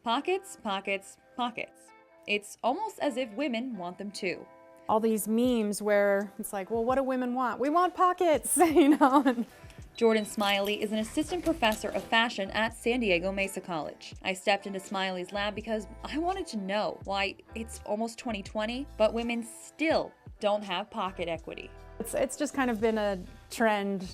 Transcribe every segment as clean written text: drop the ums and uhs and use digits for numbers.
Pockets, pockets, pockets. It's almost as if women want them too. All these memes where it's like, well, what do women want? We want pockets, you know? Jordan Smiley is an assistant professor of fashion at San Diego Mesa College. I stepped into Smiley's lab because I wanted to know why it's almost 2020, but women still don't have pocket equity. It's just kind of been a trend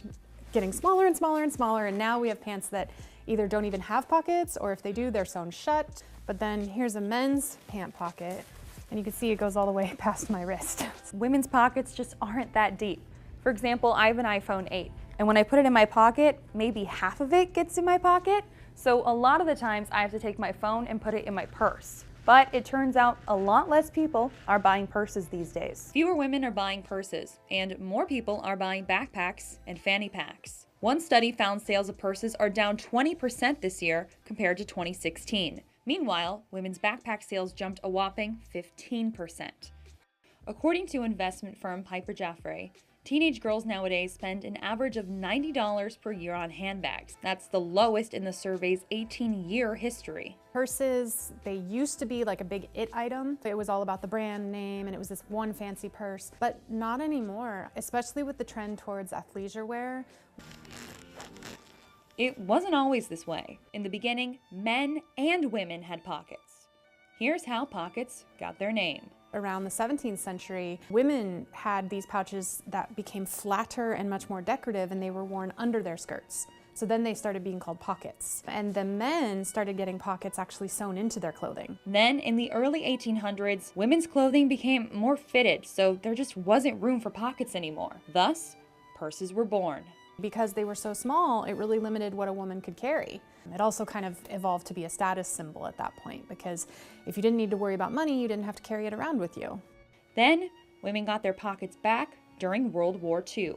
getting smaller and smaller and smaller, and now we have pants that either don't even have pockets, or if they do, they're sewn shut. But then here's a men's pant pocket, and you can see it goes all the way past my wrist. Women's pockets just aren't that deep. For example, I have an iPhone 8, and when I put it in my pocket, maybe half of it gets in my pocket. So a lot of the times I have to take my phone and put it in my purse. But it turns out a lot less people are buying purses these days. Fewer women are buying purses, and more people are buying backpacks and fanny packs. One study found sales of purses are down 20% this year compared to 2016. Meanwhile, women's backpack sales jumped a whopping 15%. According to investment firm Piper Jaffray, teenage girls nowadays spend an average of $90 per year on handbags. That's the lowest in the survey's 18-year history. Purses, they used to be like a big it item. It was all about the brand name and it was this one fancy purse, but not anymore, especially with the trend towards athleisure wear. It wasn't always this way. In the beginning, men and women had pockets. Here's how pockets got their name. Around the 17th century, women had these pouches that became flatter and much more decorative, and they were worn under their skirts. So then they started being called pockets. And the men started getting pockets actually sewn into their clothing. Then, in the early 1800s, women's clothing became more fitted, so there just wasn't room for pockets anymore. Thus, purses were born. Because they were so small, it really limited what a woman could carry. It also kind of evolved to be a status symbol at that point, because if you didn't need to worry about money, you didn't have to carry it around with you. Then, women got their pockets back during World War II.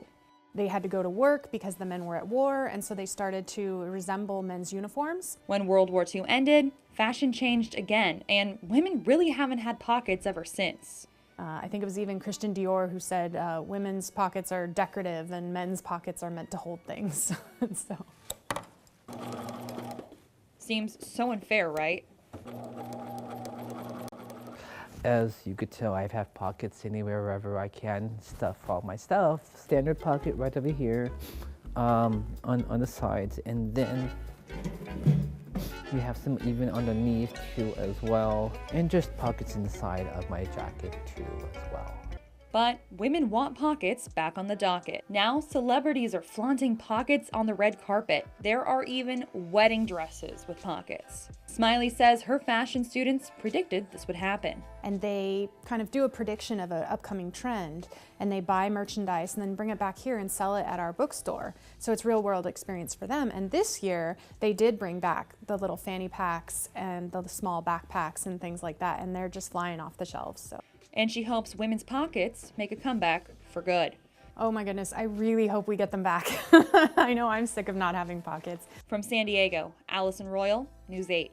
They had to go to work because the men were at war, and so they started to resemble men's uniforms. When World War II ended, fashion changed again, and women really haven't had pockets ever since. I think it was even Christian Dior who said women's pockets are decorative and men's pockets are meant to hold things. So. Seems so unfair, right? As you could tell, I have pockets anywhere, wherever I can stuff all my stuff. Standard pocket right over here on the sides, and then we have some even underneath too as well, and just pockets inside of my jacket too as well. But women want pockets back on the docket. Now celebrities are flaunting pockets on the red carpet. There are even wedding dresses with pockets. Smiley says her fashion students predicted this would happen. And they kind of do a prediction of an upcoming trend, and they buy merchandise and then bring it back here and sell it at our bookstore. So it's real world experience for them. And this year they did bring back the little fanny packs and the small backpacks and things like that, and they're just flying off the shelves. So. And she hopes women's pockets make a comeback for good. Oh my goodness, I really hope we get them back. I know I'm sick of not having pockets. From San Diego, Allison Royal, News 8.